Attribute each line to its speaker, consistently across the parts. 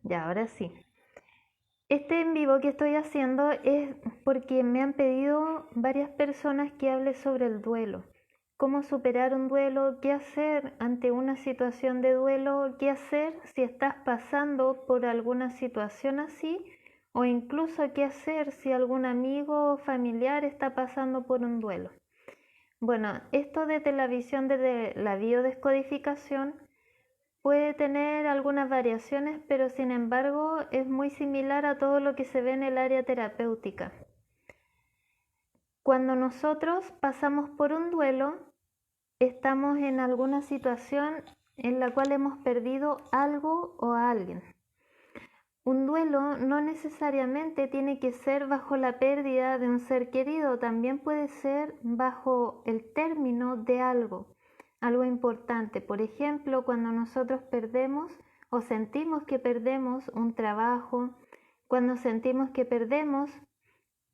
Speaker 1: Ya, ahora sí. Este en vivo que estoy haciendo es porque me han pedido varias personas que hable sobre el duelo. Cómo superar un duelo, qué hacer ante una situación de duelo, qué hacer si estás pasando por alguna situación así, o incluso qué hacer si algún amigo o familiar está pasando por un duelo. Bueno, esto desde la visión de la biodescodificación puede tener algunas variaciones, pero sin embargo es muy similar a todo lo que se ve en el área terapéutica. Cuando nosotros pasamos por un duelo, estamos en alguna situación en la cual hemos perdido algo o a alguien. Un duelo no necesariamente tiene que ser bajo la pérdida de un ser querido, también puede ser bajo el término de algo importante. Por ejemplo, cuando nosotros perdemos o sentimos que perdemos un trabajo, cuando sentimos que perdemos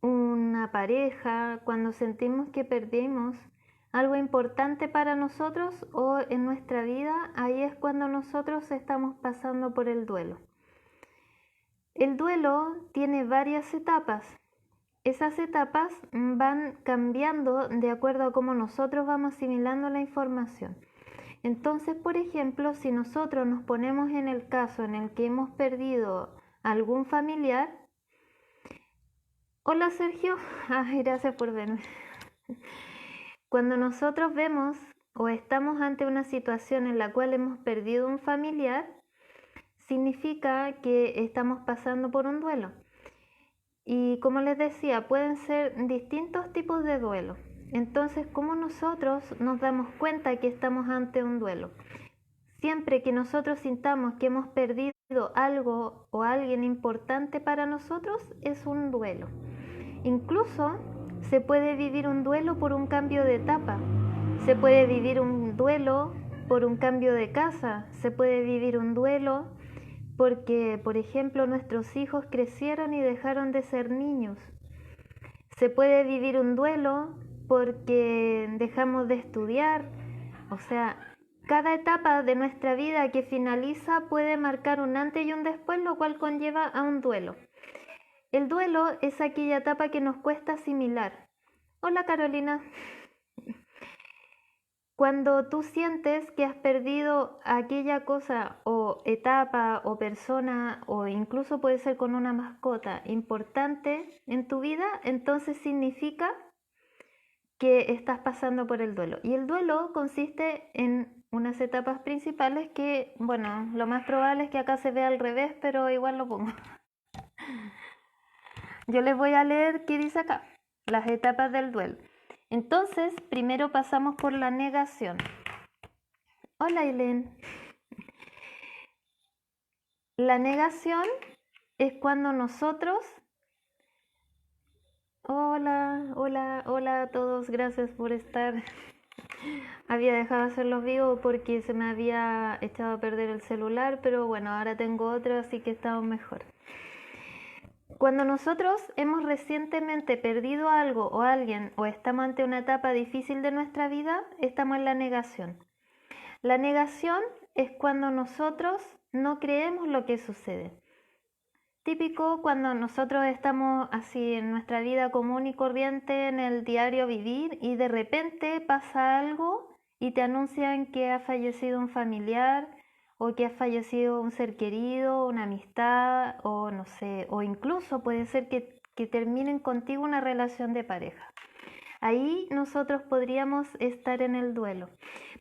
Speaker 1: una pareja, cuando sentimos que perdimos algo importante para nosotros o en nuestra vida, ahí es cuando nosotros estamos pasando por el duelo. El duelo tiene varias etapas. Esas etapas van cambiando de acuerdo a cómo nosotros vamos asimilando la información. Entonces, por ejemplo, si nosotros nos ponemos en el caso en el que hemos perdido algún familiar. Hola Sergio, gracias por verme. Cuando nosotros vemos o estamos ante una situación en la cual hemos perdido un familiar, significa que estamos pasando por un duelo. Y como les decía, pueden ser distintos tipos de duelo. Entonces, ¿cómo nosotros nos damos cuenta que estamos ante un duelo? Siempre que nosotros sintamos que hemos perdido algo o alguien importante para nosotros, es un duelo. Incluso se puede vivir un duelo por un cambio de etapa. Se puede vivir un duelo por un cambio de casa. Se puede vivir un duelo porque, por ejemplo, nuestros hijos crecieron y dejaron de ser niños. Se puede vivir un duelo porque dejamos de estudiar. O sea, cada etapa de nuestra vida que finaliza puede marcar un antes y un después, lo cual conlleva a un duelo. El duelo es aquella etapa que nos cuesta asimilar. Hola Carolina. Cuando tú sientes que has perdido aquella cosa o etapa o persona o incluso puede ser con una mascota importante en tu vida, entonces significa que estás pasando por el duelo. Y el duelo consiste en unas etapas principales que, bueno, lo más probable es que acá se vea al revés, pero igual lo pongo. Yo les voy a leer qué dice acá, las etapas del duelo. Entonces, primero pasamos por la negación. Hola, Eileen. La negación es cuando nosotros... Hola a todos, gracias por estar. Había dejado de hacer los vivos porque se me había echado a perder el celular, pero bueno, ahora tengo otro, así que estamos mejor. Cuando nosotros hemos recientemente perdido algo o alguien o estamos ante una etapa difícil de nuestra vida, estamos en la negación. La negación es cuando nosotros no creemos lo que sucede. Típico cuando nosotros estamos así en nuestra vida común y corriente, en el diario vivir, y de repente pasa algo y te anuncian que ha fallecido un familiar o que ha fallecido un ser querido, una amistad o no sé, o incluso puede ser que terminen contigo una relación de pareja. Ahí nosotros podríamos estar en el duelo.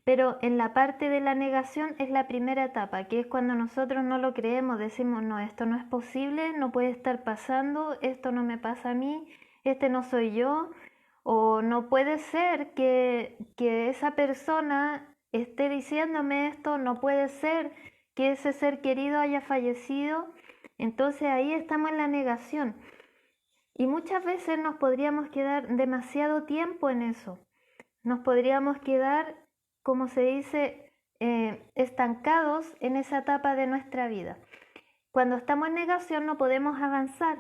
Speaker 1: Pero en la parte de la negación es la primera etapa, que es cuando nosotros no lo creemos, decimos, no, esto no es posible, no puede estar pasando, esto no me pasa a mí, este no soy yo, o no puede ser que esa persona esté diciéndome esto, no puede ser que ese ser querido haya fallecido. Entonces ahí estamos en la negación. Y muchas veces nos podríamos quedar demasiado tiempo en eso. Nos podríamos quedar, como se dice, estancados en esa etapa de nuestra vida. Cuando estamos en negación no podemos avanzar.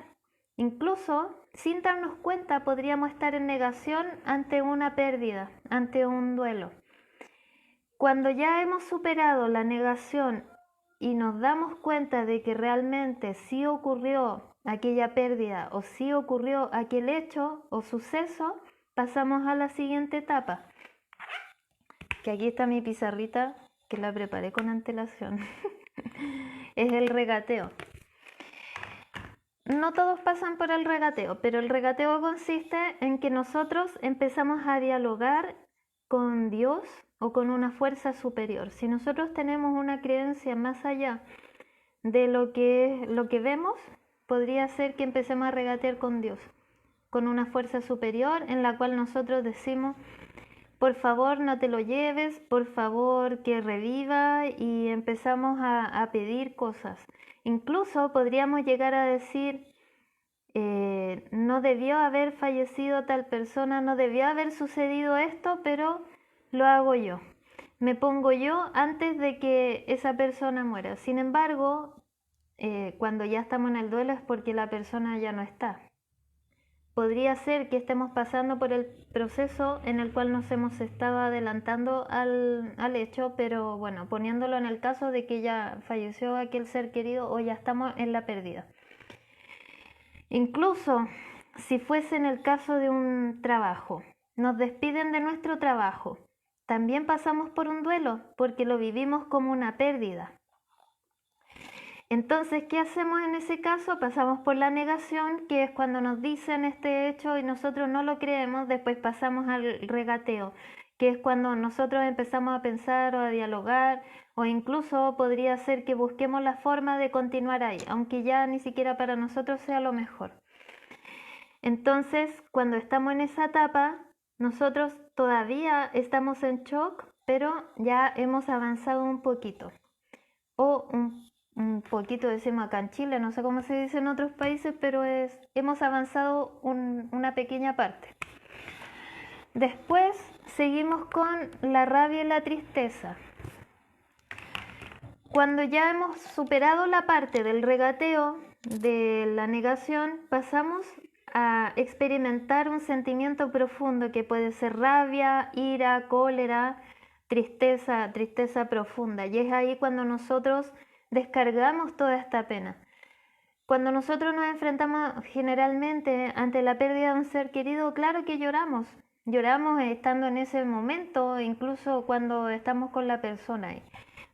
Speaker 1: Incluso, sin darnos cuenta, podríamos estar en negación ante una pérdida, ante un duelo. Cuando ya hemos superado la negación y nos damos cuenta de que realmente sí ocurrió aquella pérdida o sí ocurrió aquel hecho o suceso, pasamos a la siguiente etapa. Que aquí está mi pizarrita, que la preparé con antelación. Es el regateo. No todos pasan por el regateo, pero el regateo consiste en que nosotros empezamos a dialogar con Dios o con una fuerza superior. Si nosotros tenemos una creencia más allá de lo que vemos, podría ser que empecemos a regatear con Dios, con una fuerza superior en la cual nosotros decimos: por favor no te lo lleves, por favor que reviva, y empezamos a pedir cosas. Incluso podríamos llegar a decir: no debió haber fallecido tal persona, no debió haber sucedido esto, pero lo hago yo. Me pongo yo antes de que esa persona muera. Sin embargo, cuando ya estamos en el duelo es porque la persona ya no está. Podría ser que estemos pasando por el proceso en el cual nos hemos estado adelantando al hecho, pero bueno, poniéndolo en el caso de que ya falleció aquel ser querido o ya estamos en la pérdida. Incluso si fuese en el caso de un trabajo, nos despiden de nuestro trabajo, también pasamos por un duelo porque lo vivimos como una pérdida. Entonces, ¿qué hacemos en ese caso? Pasamos por la negación, que es cuando nos dicen este hecho y nosotros no lo creemos. Después pasamos al regateo, que es cuando nosotros empezamos a pensar o a dialogar, o incluso podría ser que busquemos la forma de continuar ahí, aunque ya ni siquiera para nosotros sea lo mejor. Entonces, cuando estamos en esa etapa, nosotros todavía estamos en shock, pero ya hemos avanzado un poquito, o un poquito, decimos acá en Chile, no sé cómo se dice en otros países, pero hemos avanzado una pequeña parte. Después seguimos con la rabia y la tristeza. Cuando ya hemos superado la parte del regateo, de la negación, pasamos a experimentar un sentimiento profundo que puede ser rabia, ira, cólera, tristeza profunda. Y es ahí cuando nosotros descargamos toda esta pena. Cuando nosotros nos enfrentamos generalmente ante la pérdida de un ser querido, claro que lloramos. Lloramos estando en ese momento, incluso cuando estamos con la persona ahí.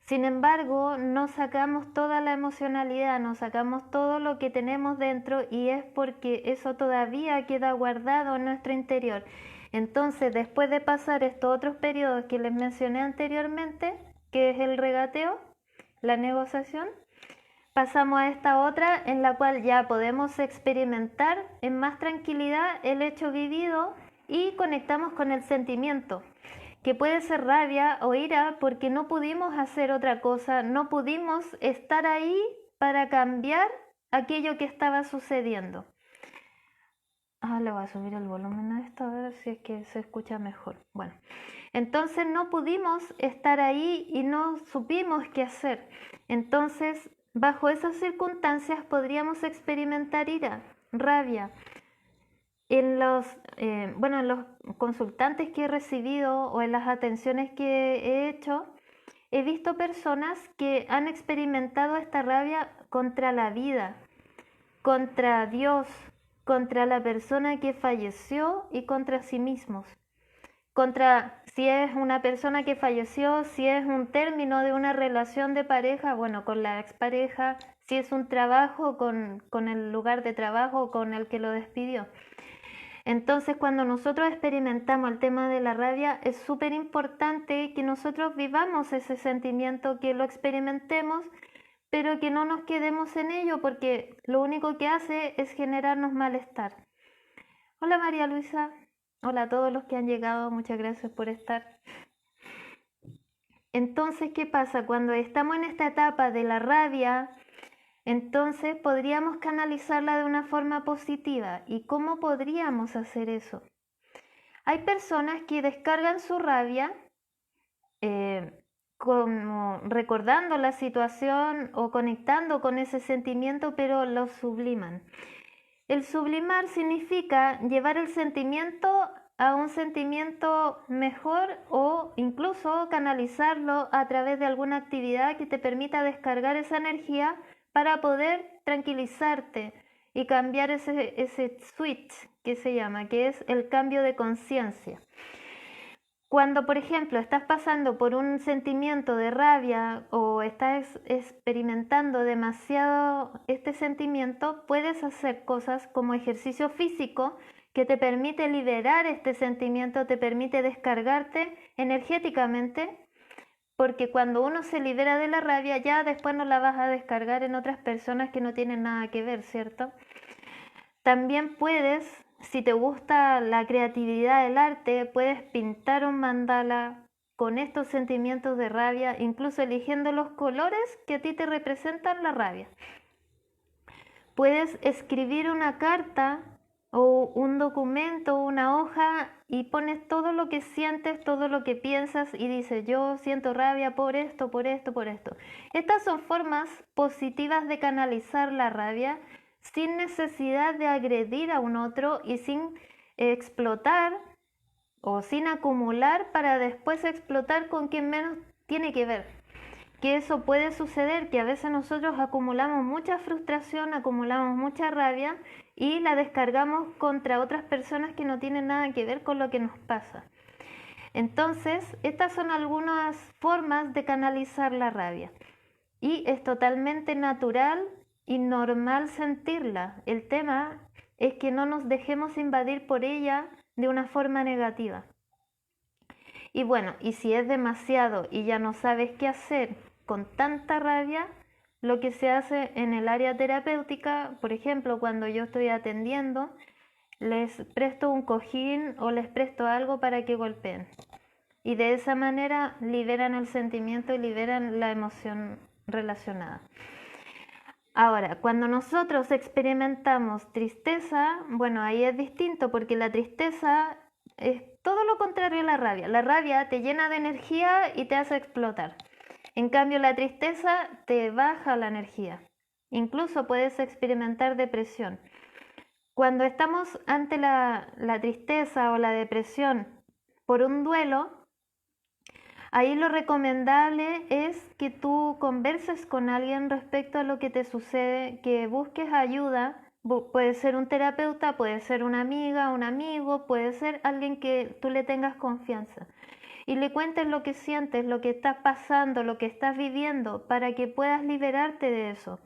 Speaker 1: Sin embargo, no sacamos toda la emocionalidad, no sacamos todo lo que tenemos dentro, y es porque eso todavía queda guardado en nuestro interior. Entonces, después de pasar estos otros periodos que les mencioné anteriormente, que es el regateo, la negociación, pasamos a esta otra en la cual ya podemos experimentar en más tranquilidad el hecho vivido y conectamos con el sentimiento, que puede ser rabia o ira porque no pudimos hacer otra cosa, no pudimos estar ahí para cambiar aquello que estaba sucediendo. Le voy a subir el volumen a esto a ver si es que se escucha mejor. Bueno, entonces no pudimos estar ahí y no supimos qué hacer. Entonces, bajo esas circunstancias podríamos experimentar ira, rabia. En los consultantes que he recibido o en las atenciones que he hecho, he visto personas que han experimentado esta rabia contra la vida, contra Dios, contra la persona que falleció y contra sí mismos. Contra si es una persona que falleció, si es un término de una relación de pareja, bueno, con la expareja, si es un trabajo con el lugar de trabajo, con el que lo despidió. Entonces, cuando nosotros experimentamos el tema de la rabia, es súper importante que nosotros vivamos ese sentimiento, que lo experimentemos, pero que no nos quedemos en ello, porque lo único que hace es generarnos malestar. Hola María Luisa, hola a todos los que han llegado, muchas gracias por estar. Entonces, ¿qué pasa? Cuando estamos en esta etapa de la rabia, entonces podríamos canalizarla de una forma positiva. ¿Y cómo podríamos hacer eso? Hay personas que descargan su rabia como recordando la situación o conectando con ese sentimiento, pero lo subliman. El sublimar significa llevar el sentimiento a un sentimiento mejor o incluso canalizarlo a través de alguna actividad que te permita descargar esa energía para poder tranquilizarte y cambiar ese switch que se llama, que es el cambio de conciencia. Cuando, por ejemplo, estás pasando por un sentimiento de rabia o estás experimentando demasiado este sentimiento, puedes hacer cosas como ejercicio físico que te permite liberar este sentimiento, te permite descargarte energéticamente, porque cuando uno se libera de la rabia, ya después no la vas a descargar en otras personas que no tienen nada que ver, ¿cierto? También puedes, si te gusta la creatividad, el arte, puedes pintar un mandala con estos sentimientos de rabia, incluso eligiendo los colores que a ti te representan la rabia. Puedes escribir una carta o un documento, una hoja, y pones todo lo que sientes, todo lo que piensas y dices, yo siento rabia por esto, por esto, por esto. Estas son formas positivas de canalizar la rabia sin necesidad de agredir a un otro y sin explotar o sin acumular para después explotar con quien menos tiene que ver. Que eso puede suceder, que a veces nosotros acumulamos mucha frustración, acumulamos mucha rabia y la descargamos contra otras personas que no tienen nada que ver con lo que nos pasa. Entonces, estas son algunas formas de canalizar la rabia y es totalmente natural y normal sentirla. El tema es que no nos dejemos invadir por ella de una forma negativa. Y bueno, y si es demasiado y ya no sabes qué hacer con tanta rabia, lo que se hace en el área terapéutica, por ejemplo, cuando yo estoy atendiendo, les presto un cojín o les presto algo para que golpeen. Y de esa manera liberan el sentimiento y liberan la emoción relacionada. Ahora, cuando nosotros experimentamos tristeza, bueno, ahí es distinto porque la tristeza es todo lo contrario a la rabia. La rabia te llena de energía y te hace explotar. En cambio, la tristeza te baja la energía. Incluso puedes experimentar depresión. Cuando estamos ante la tristeza o la depresión por un duelo, ahí lo recomendable es que tú converses con alguien respecto a lo que te sucede, que busques ayuda. Puede ser un terapeuta, puede ser una amiga, un amigo, puede ser alguien que tú le tengas confianza. Y le cuentes lo que sientes, lo que estás pasando, lo que estás viviendo, para que puedas liberarte de eso,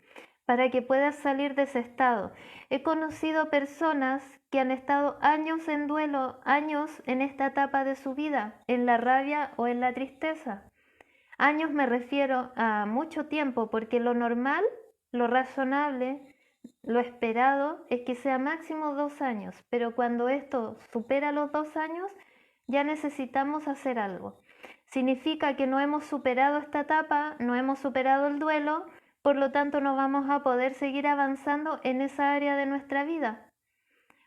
Speaker 1: para que puedas salir de ese estado. He conocido personas que han estado años en duelo, años en esta etapa de su vida, en la rabia o en la tristeza. Años me refiero a mucho tiempo, porque lo normal, lo razonable, lo esperado es que sea máximo 2 años, pero cuando esto supera los 2 años, ya necesitamos hacer algo. Significa que no hemos superado esta etapa, no hemos superado el duelo, por lo tanto no vamos a poder seguir avanzando en esa área de nuestra vida.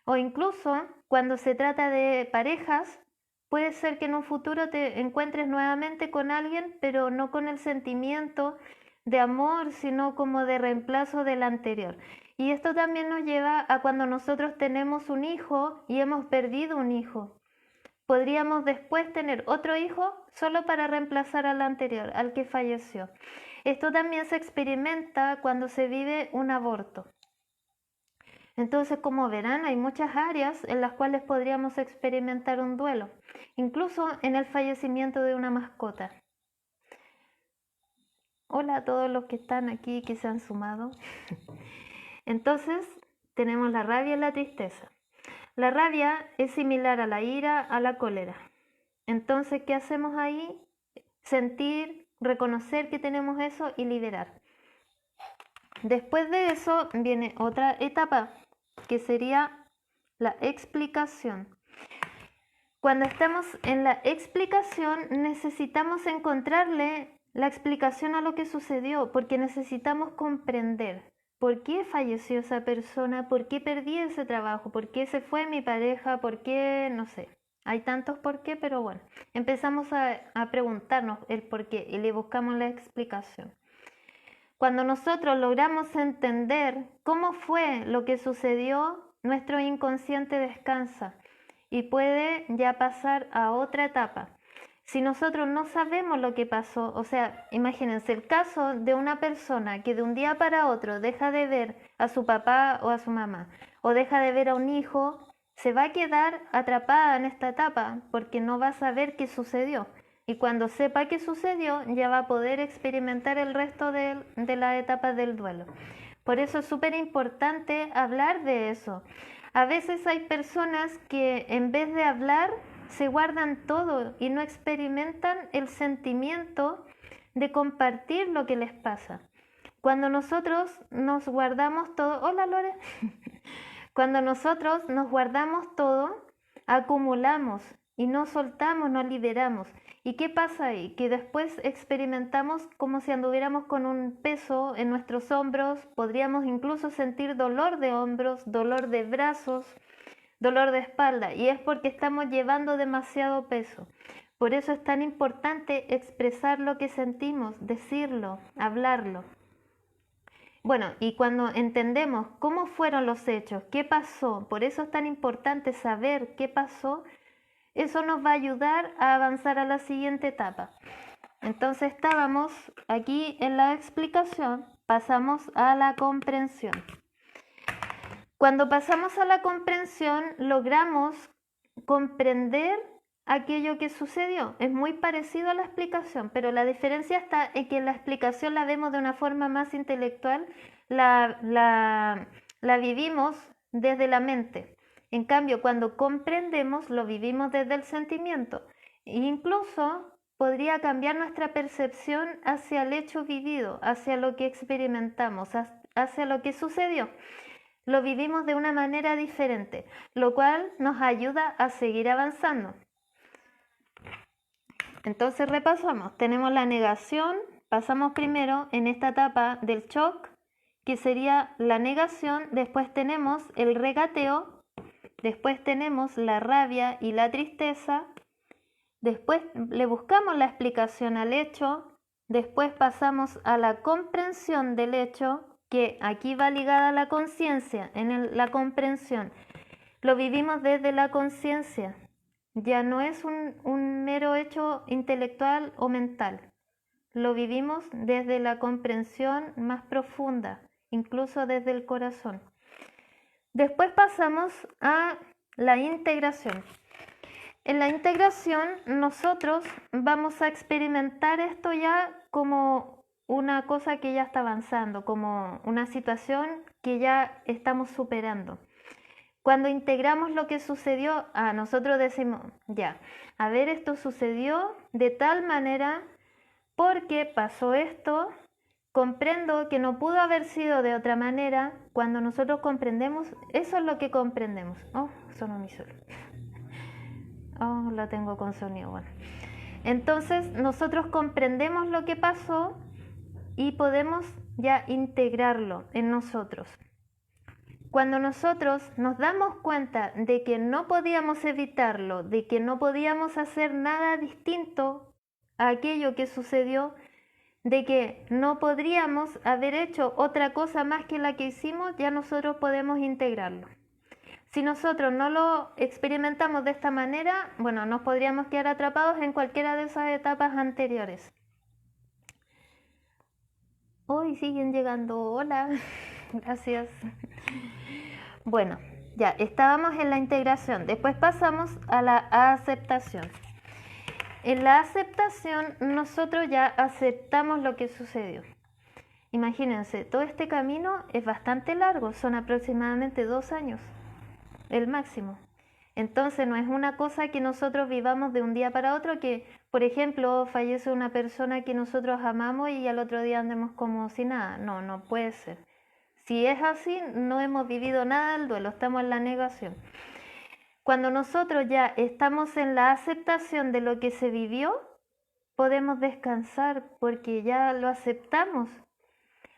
Speaker 1: O incluso cuando se trata de parejas, puede ser que en un futuro te encuentres nuevamente con alguien, pero no con el sentimiento de amor, sino como de reemplazo del anterior. Y esto también nos lleva a cuando nosotros tenemos un hijo y hemos perdido un hijo. Podríamos después tener otro hijo solo para reemplazar al anterior, al que falleció. Esto también se experimenta cuando se vive un aborto. Entonces, como verán, hay muchas áreas en las cuales podríamos experimentar un duelo, incluso en el fallecimiento de una mascota. Hola a todos los que están aquí y que se han sumado. Entonces, tenemos la rabia y la tristeza. La rabia es similar a la ira, a la cólera. Entonces, ¿qué hacemos ahí? Sentir, reconocer que tenemos eso y liberar. Después de eso viene otra etapa, que sería la explicación. Cuando estamos en la explicación, necesitamos encontrarle la explicación a lo que sucedió, porque necesitamos comprender por qué falleció esa persona, por qué perdí ese trabajo, por qué se fue mi pareja, por qué, no sé. Hay tantos por qué, pero bueno, empezamos a preguntarnos el por qué y le buscamos la explicación. Cuando nosotros logramos entender cómo fue lo que sucedió, nuestro inconsciente descansa y puede ya pasar a otra etapa. Si nosotros no sabemos lo que pasó, o sea, imagínense el caso de una persona que de un día para otro deja de ver a su papá o a su mamá, o deja de ver a un hijo, se va a quedar atrapada en esta etapa porque no va a saber qué sucedió. Y cuando sepa qué sucedió, ya va a poder experimentar el resto de las etapas del duelo. Por eso es súper importante hablar de eso. A veces hay personas que en vez de hablar se guardan todo y no experimentan el sentimiento de compartir lo que les pasa. Cuando nosotros nos guardamos todo, hola Lore, cuando nosotros nos guardamos todo, acumulamos y no soltamos, no liberamos. ¿Y qué pasa ahí? Que después experimentamos como si anduviéramos con un peso en nuestros hombros, podríamos incluso sentir dolor de hombros, dolor de brazos, dolor de espalda, y es porque estamos llevando demasiado peso. Por eso es tan importante expresar lo que sentimos, decirlo, hablarlo. Bueno, y cuando entendemos cómo fueron los hechos, qué pasó, por eso es tan importante saber qué pasó, eso nos va a ayudar a avanzar a la siguiente etapa. Entonces estábamos aquí en la explicación, pasamos a la comprensión. Cuando pasamos a la comprensión, logramos comprender aquello que sucedió. Es muy parecido a la explicación, pero la diferencia está en que la explicación la vemos de una forma más intelectual, la vivimos desde la mente. En cambio, cuando comprendemos, lo vivimos desde el sentimiento. E incluso podría cambiar nuestra percepción hacia el hecho vivido, hacia lo que experimentamos, hacia lo que sucedió. Lo vivimos de una manera diferente, lo cual nos ayuda a seguir avanzando. Entonces repasamos, tenemos la negación, pasamos primero en esta etapa del shock, que sería la negación, después tenemos el regateo, después tenemos la rabia y la tristeza, después le buscamos la explicación al hecho, después pasamos a la comprensión del hecho, que aquí va ligada a la conciencia, la comprensión. Lo vivimos desde la conciencia, ya no es un mero hecho intelectual o mental. Lo vivimos desde la comprensión más profunda, incluso desde el corazón. Después pasamos a la integración. En la integración nosotros vamos a experimentar esto ya como una cosa que ya está avanzando, como una situación que ya estamos superando. Cuando integramos lo que sucedió, nosotros decimos, ya, a ver, esto sucedió de tal manera porque pasó esto, comprendo que no pudo haber sido de otra manera. Cuando nosotros comprendemos, eso es lo que comprendemos. Oh, sonó mi celular. Oh, la tengo con sonido, bueno. Entonces, nosotros comprendemos lo que pasó y podemos ya integrarlo en nosotros. Cuando nosotros nos damos cuenta de que no podíamos evitarlo, de que no podíamos hacer nada distinto a aquello que sucedió, de que no podríamos haber hecho otra cosa más que la que hicimos, ya nosotros podemos integrarlo. Si nosotros no lo experimentamos de esta manera, bueno, nos podríamos quedar atrapados en cualquiera de esas etapas anteriores. Hoy siguen llegando, hola, gracias. Bueno, ya estábamos en la integración, después pasamos a la aceptación. En la aceptación nosotros ya aceptamos lo que sucedió. Imagínense, todo este camino es bastante largo, son aproximadamente 2 años, el máximo. Entonces no es una cosa que nosotros vivamos de un día para otro, que por ejemplo fallece una persona que nosotros amamos y al otro día andemos como si nada. No, no puede ser. Si es así, no hemos vivido nada del duelo, estamos en la negación. Cuando nosotros ya estamos en la aceptación de lo que se vivió, podemos descansar porque ya lo aceptamos.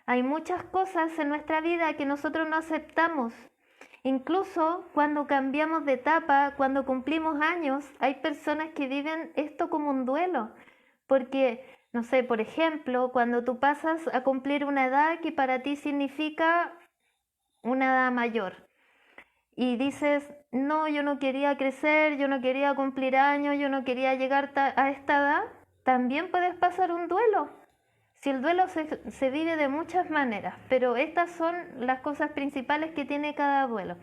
Speaker 1: Hay muchas cosas en nuestra vida que nosotros no aceptamos. Incluso cuando cambiamos de etapa, cuando cumplimos años, hay personas que viven esto como un duelo. Porque, no sé, por ejemplo, cuando tú pasas a cumplir una edad que para ti significa una edad mayor. y dices, no, yo no quería crecer, yo no quería cumplir años, yo no quería llegar a esta edad, también puedes pasar un duelo. Si el duelo se vive de muchas maneras, pero estas son las cosas principales que tiene cada duelo.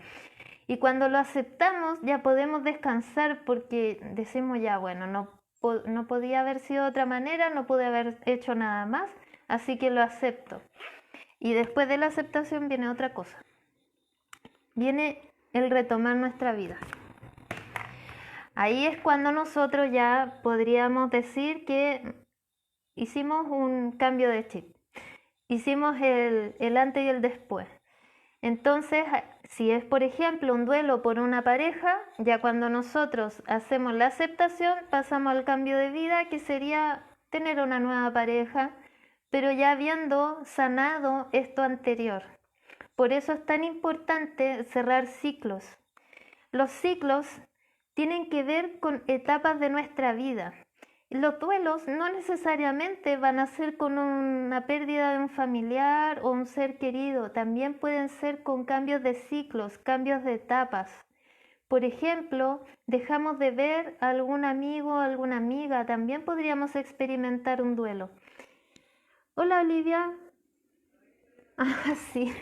Speaker 1: Y cuando lo aceptamos ya podemos descansar porque decimos ya, bueno, no podía haber sido de otra manera, no pude haber hecho nada más, así que lo acepto. Y después de la aceptación viene otra cosa. Viene el retomar nuestra vida. Ahí es cuando nosotros ya podríamos decir que hicimos un cambio de chip. Hicimos el antes y el después. Entonces, si es por ejemplo un duelo por una pareja, ya cuando nosotros hacemos la aceptación, pasamos al cambio de vida, que sería tener una nueva pareja, pero ya habiendo sanado esto anterior. Por eso es tan importante cerrar ciclos. Los ciclos tienen que ver con etapas de nuestra vida. Los duelos no necesariamente van a ser con una pérdida de un familiar o un ser querido, también pueden ser con cambios de ciclos, cambios de etapas. Por ejemplo, dejamos de ver a algún amigo o alguna amiga, también podríamos experimentar un duelo. Hola Olivia. Ah, sí.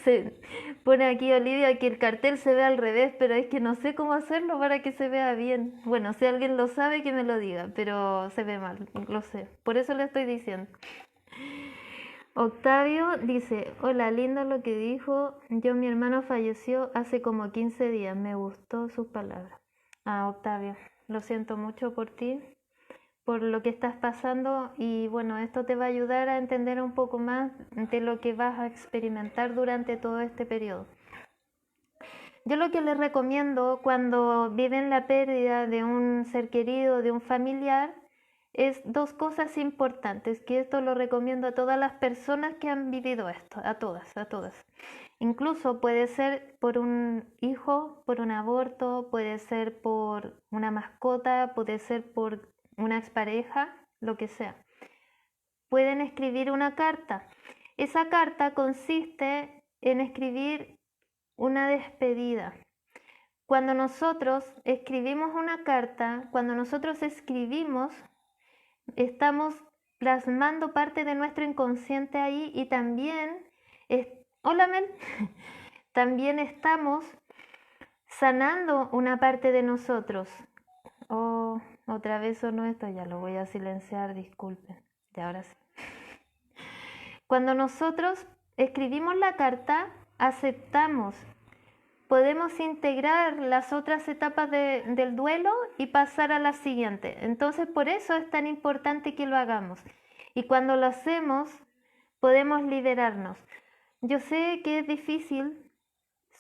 Speaker 1: Se pone aquí Olivia que el cartel se ve al revés, pero es que no sé cómo hacerlo para que se vea bien. Bueno, si alguien lo sabe que me lo diga, pero se ve mal, lo sé. Por eso le estoy diciendo. Octavio dice, hola, lindo lo que dijo. Mi hermano falleció hace como 15 días. Me gustó sus palabras. Ah, Octavio, lo siento mucho por ti, por lo que estás pasando, y bueno, esto te va a ayudar a entender un poco más de lo que vas a experimentar durante todo este periodo. Yo lo que les recomiendo cuando viven la pérdida de un ser querido, de un familiar, es dos cosas importantes, que esto lo recomiendo a todas las personas que han vivido esto, a todas, a todas. Incluso puede ser por un hijo, por un aborto, puede ser por una mascota, puede ser por una expareja, lo que sea. Pueden escribir una carta. Esa carta consiste en escribir una despedida. Cuando nosotros escribimos una carta, cuando nosotros escribimos, estamos plasmando parte de nuestro inconsciente ahí, y también, hola Mel, también estamos sanando una parte de nosotros. Oh, otra vez sonó esto, ya lo voy a silenciar, disculpen. Y ahora sí. Cuando nosotros escribimos la carta, aceptamos, podemos integrar las otras etapas del duelo y pasar a la siguiente. Entonces, por eso es tan importante que lo hagamos. Y cuando lo hacemos, podemos liberarnos. Yo sé que es difícil,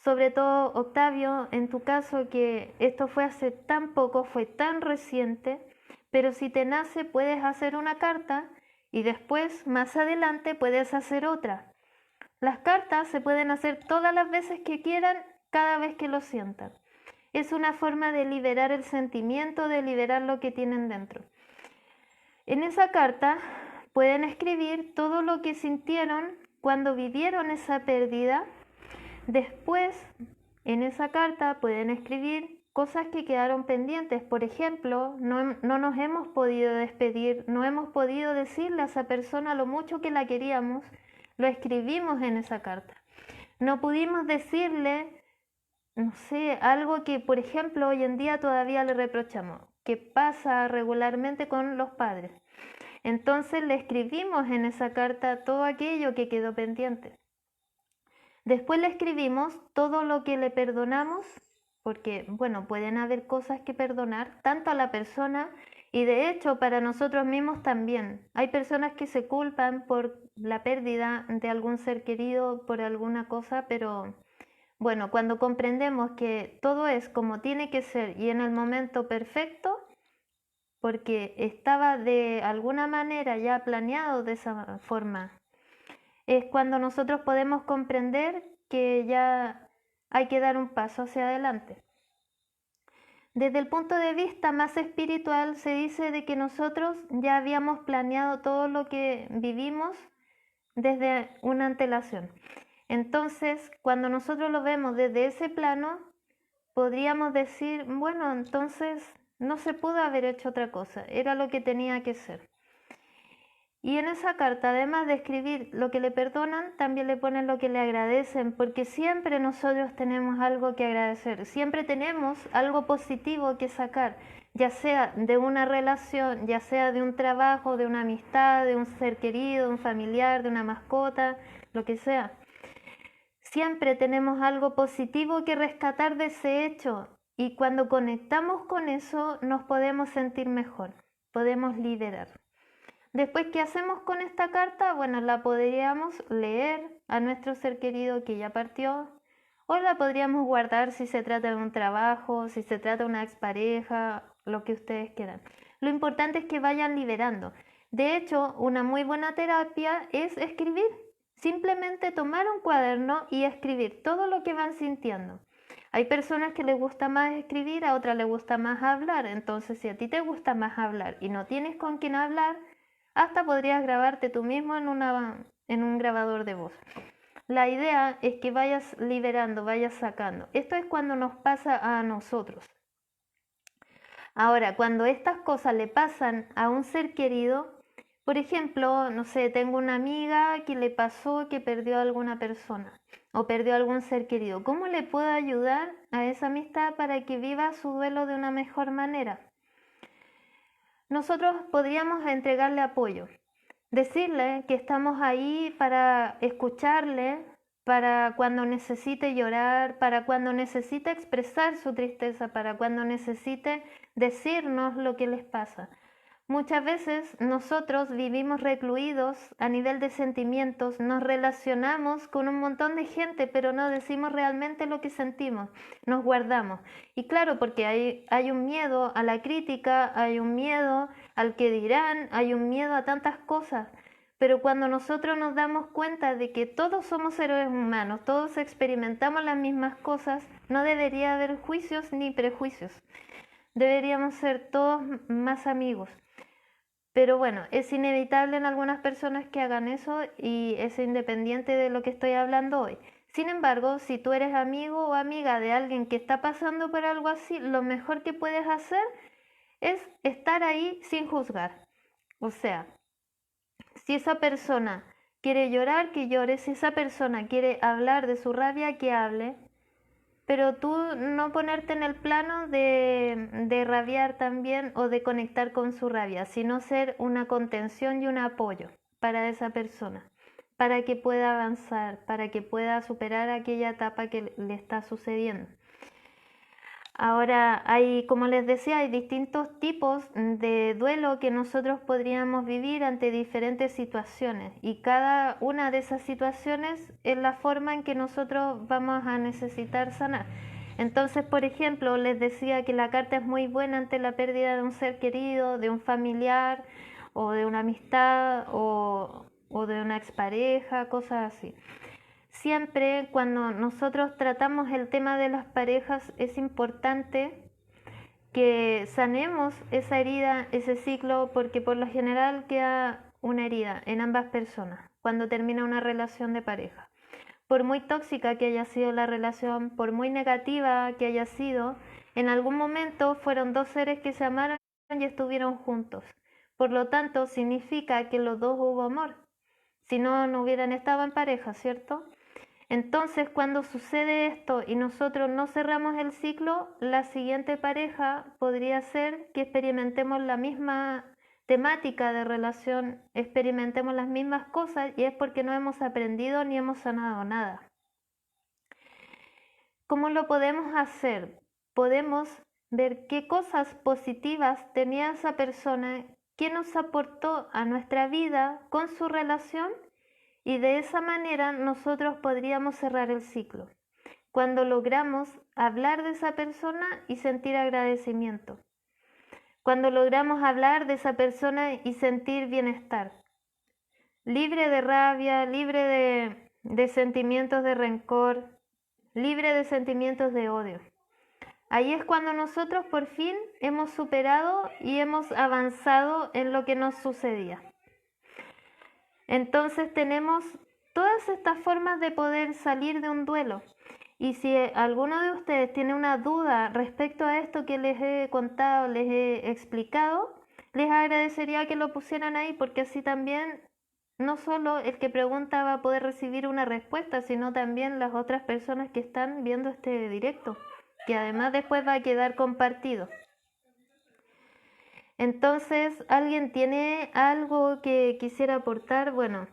Speaker 1: sobre todo Octavio, en tu caso, que esto fue hace tan poco, fue tan reciente, pero si te nace puedes hacer una carta y después, más adelante, puedes hacer otra. Las cartas se pueden hacer todas las veces que quieran, cada vez que lo sientan. Es una forma de liberar el sentimiento, de liberar lo que tienen dentro. En esa carta pueden escribir todo lo que sintieron cuando vivieron esa pérdida. Después, en esa carta pueden escribir cosas que quedaron pendientes. Por ejemplo, no nos hemos podido despedir, no hemos podido decirle a esa persona lo mucho que la queríamos, lo escribimos en esa carta. No pudimos decirle, no sé, algo que, por ejemplo, hoy en día todavía le reprochamos, que pasa regularmente con los padres. Entonces le escribimos en esa carta todo aquello que quedó pendiente. Después le escribimos todo lo que le perdonamos, porque, bueno, pueden haber cosas que perdonar, tanto a la persona y de hecho para nosotros mismos también. Hay personas que se culpan por la pérdida de algún ser querido, por alguna cosa, pero bueno, cuando comprendemos que todo es como tiene que ser y en el momento perfecto, porque estaba de alguna manera ya planeado de esa forma, es cuando nosotros podemos comprender que ya hay que dar un paso hacia adelante. Desde el punto de vista más espiritual se dice de que nosotros ya habíamos planeado todo lo que vivimos desde una antelación. Entonces, cuando nosotros lo vemos desde ese plano, podríamos decir, bueno, entonces no se pudo haber hecho otra cosa, era lo que tenía que ser. Y en esa carta, además de escribir lo que le perdonan, también le ponen lo que le agradecen, porque siempre nosotros tenemos algo que agradecer, siempre tenemos algo positivo que sacar, ya sea de una relación, ya sea de un trabajo, de una amistad, de un ser querido, de un familiar, de una mascota, lo que sea. Siempre tenemos algo positivo que rescatar de ese hecho, y cuando conectamos con eso nos podemos sentir mejor, podemos liberar. Después, ¿qué hacemos con esta carta? Bueno, la podríamos leer a nuestro ser querido que ya partió, o la podríamos guardar si se trata de un trabajo, si se trata de una expareja, lo que ustedes quieran. Lo importante es que vayan liberando. De hecho, una muy buena terapia es escribir. Simplemente tomar un cuaderno y escribir todo lo que van sintiendo. Hay personas que les gusta más escribir, a otras les gusta más hablar. Entonces, si a ti te gusta más hablar y no tienes con quién hablar, hasta podrías grabarte tú mismo en un grabador de voz. La idea es que vayas liberando, vayas sacando. Esto es cuando nos pasa a nosotros. Ahora, cuando estas cosas le pasan a un ser querido, por ejemplo, no sé, tengo una amiga que le pasó que perdió a alguna persona o perdió a algún ser querido. ¿Cómo le puedo ayudar a esa amistad para que viva su duelo de una mejor manera? Nosotros podríamos entregarle apoyo, decirle que estamos ahí para escucharle, para cuando necesite llorar, para cuando necesite expresar su tristeza, para cuando necesite decirnos lo que les pasa. Muchas veces nosotros vivimos recluidos a nivel de sentimientos, nos relacionamos con un montón de gente, pero no decimos realmente lo que sentimos, nos guardamos. Y claro, porque hay un miedo a la crítica, hay un miedo al que dirán, hay un miedo a tantas cosas. Pero cuando nosotros nos damos cuenta de que todos somos seres humanos, todos experimentamos las mismas cosas, no debería haber juicios ni prejuicios. Deberíamos ser todos más amigos. Pero bueno, es inevitable en algunas personas que hagan eso y es independiente de lo que estoy hablando hoy. Sin embargo, si tú eres amigo o amiga de alguien que está pasando por algo así, lo mejor que puedes hacer es estar ahí sin juzgar. O sea, si esa persona quiere llorar, que llore. Si esa persona quiere hablar de su rabia, que hable. Pero tú no ponerte en el plano de rabiar también o de conectar con su rabia, sino ser una contención y un apoyo para esa persona, para que pueda avanzar, para que pueda superar aquella etapa que le está sucediendo. Ahora, como les decía, hay distintos tipos de duelo que nosotros podríamos vivir ante diferentes situaciones y cada una de esas situaciones es la forma en que nosotros vamos a necesitar sanar. Entonces, por ejemplo, les decía que la carta es muy buena ante la pérdida de un ser querido, de un familiar o de una amistad o de una expareja, cosas así. Siempre cuando nosotros tratamos el tema de las parejas es importante que sanemos esa herida, ese ciclo, porque por lo general queda una herida en ambas personas cuando termina una relación de pareja. Por muy tóxica que haya sido la relación, por muy negativa que haya sido, en algún momento fueron dos seres que se amaron y estuvieron juntos. Por lo tanto, significa que los dos hubo amor. Si no, no hubieran estado en pareja, ¿cierto? Entonces, cuando sucede esto y nosotros no cerramos el ciclo, la siguiente pareja podría ser que experimentemos la misma temática de relación, experimentemos las mismas cosas y es porque no hemos aprendido ni hemos sanado nada. ¿Cómo lo podemos hacer? Podemos ver qué cosas positivas tenía esa persona, qué nos aportó a nuestra vida con su relación. Y de esa manera nosotros podríamos cerrar el ciclo, cuando logramos hablar de esa persona y sentir agradecimiento, cuando logramos hablar de esa persona y sentir bienestar, libre de rabia, libre de sentimientos de rencor, libre de sentimientos de odio. Ahí es cuando nosotros por fin hemos superado y hemos avanzado en lo que nos sucedía. Entonces tenemos todas estas formas de poder salir de un duelo. Y si alguno de ustedes tiene una duda respecto a esto que les he contado, les he explicado, les agradecería que lo pusieran ahí, porque así también no solo el que pregunta va a poder recibir una respuesta, sino también las otras personas que están viendo este directo, que además después va a quedar compartido. Entonces, ¿alguien tiene algo que quisiera aportar? Bueno,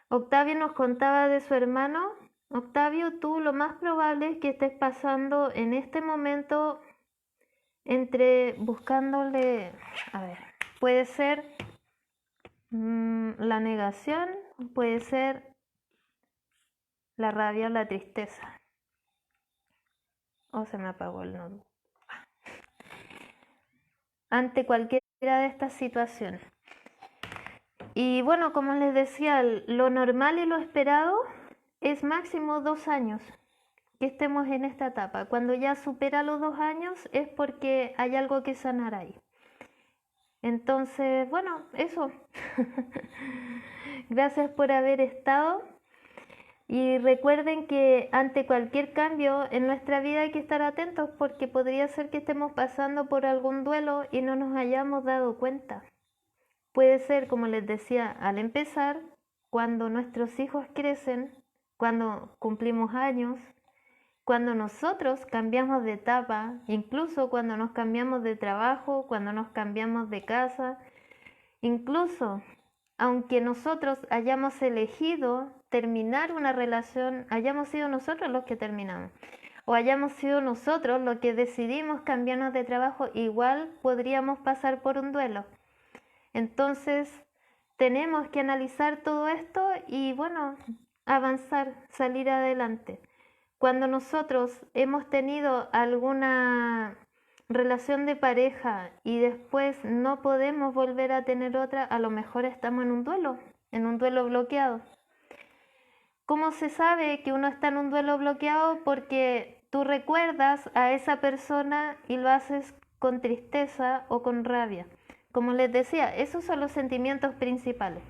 Speaker 1: Octavio nos contaba de su hermano. Octavio, tú lo más probable es que estés pasando en este momento entre buscándole, a ver, puede ser la negación, puede ser la rabia, la tristeza. O se me apagó el notebook. Ante cualquiera de estas situaciones. Y bueno, como les decía, lo normal y lo esperado es máximo 2 años que estemos en esta etapa. Cuando ya supera los 2 años es porque hay algo que sanar ahí. Entonces, bueno, eso. Gracias por haber estado. Y recuerden que ante cualquier cambio en nuestra vida hay que estar atentos, porque podría ser que estemos pasando por algún duelo y no nos hayamos dado cuenta. Puede ser, como les decía, al empezar, cuando nuestros hijos crecen, cuando cumplimos años, cuando nosotros cambiamos de etapa, incluso cuando nos cambiamos de trabajo, cuando nos cambiamos de casa, incluso aunque nosotros hayamos elegido terminar una relación, hayamos sido nosotros los que terminamos, o hayamos sido nosotros los que decidimos cambiarnos de trabajo, igual podríamos pasar por un duelo. Entonces, tenemos que analizar todo esto y, bueno, avanzar, salir adelante. Cuando nosotros hemos tenido alguna relación de pareja y después no podemos volver a tener otra, a lo mejor estamos en un duelo bloqueado. ¿Cómo se sabe que uno está en un duelo bloqueado? Porque tú recuerdas a esa persona y lo haces con tristeza o con rabia. Como les decía, esos son los sentimientos principales.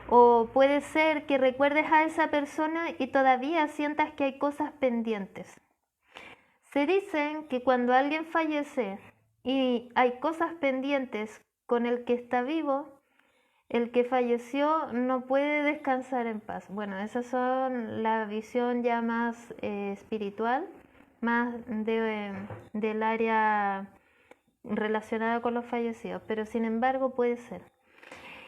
Speaker 1: O puede ser que recuerdes a esa persona y todavía sientas que hay cosas pendientes. Se dicen que cuando alguien fallece y hay cosas pendientes con el que está vivo, el que falleció no puede descansar en paz. Bueno, esas son la visión ya más espiritual, más del área relacionada con los fallecidos, pero sin embargo puede ser.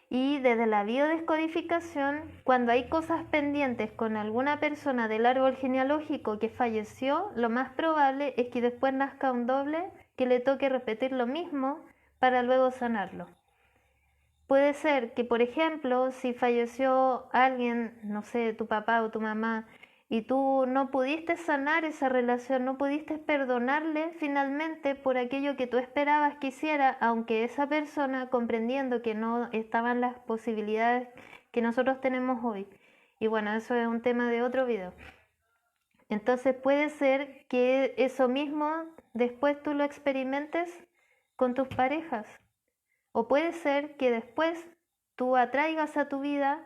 Speaker 1: Y desde la biodescodificación, cuando hay cosas pendientes con alguna persona del árbol genealógico que falleció, lo más probable es que después nazca un doble que le toque repetir lo mismo para luego sanarlo. Puede ser que, por ejemplo, si falleció alguien, no sé, tu papá o tu mamá, y tú no pudiste sanar esa relación, no pudiste perdonarle finalmente por aquello que tú esperabas que hiciera, aunque esa persona, comprendiendo que no estaban las posibilidades que nosotros tenemos hoy. Y bueno, eso es un tema de otro video. Entonces puede ser que eso mismo después tú lo experimentes con tus parejas. O puede ser que después tú atraigas a tu vida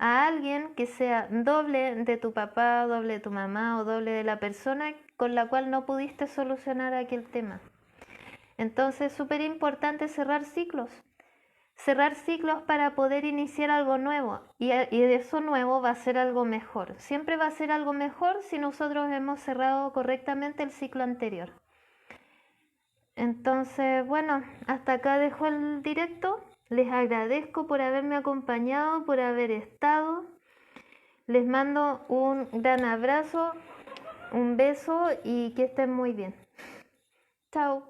Speaker 1: a alguien que sea doble de tu papá, doble de tu mamá o doble de la persona con la cual no pudiste solucionar aquel tema. Entonces es súper importante cerrar ciclos para poder iniciar algo nuevo, y de eso nuevo va a ser algo mejor. Siempre va a ser algo mejor si nosotros hemos cerrado correctamente el ciclo anterior. Entonces, bueno, hasta acá dejo el directo. Les agradezco por haberme acompañado, por haber estado. Les mando un gran abrazo, un beso y que estén muy bien. Chao.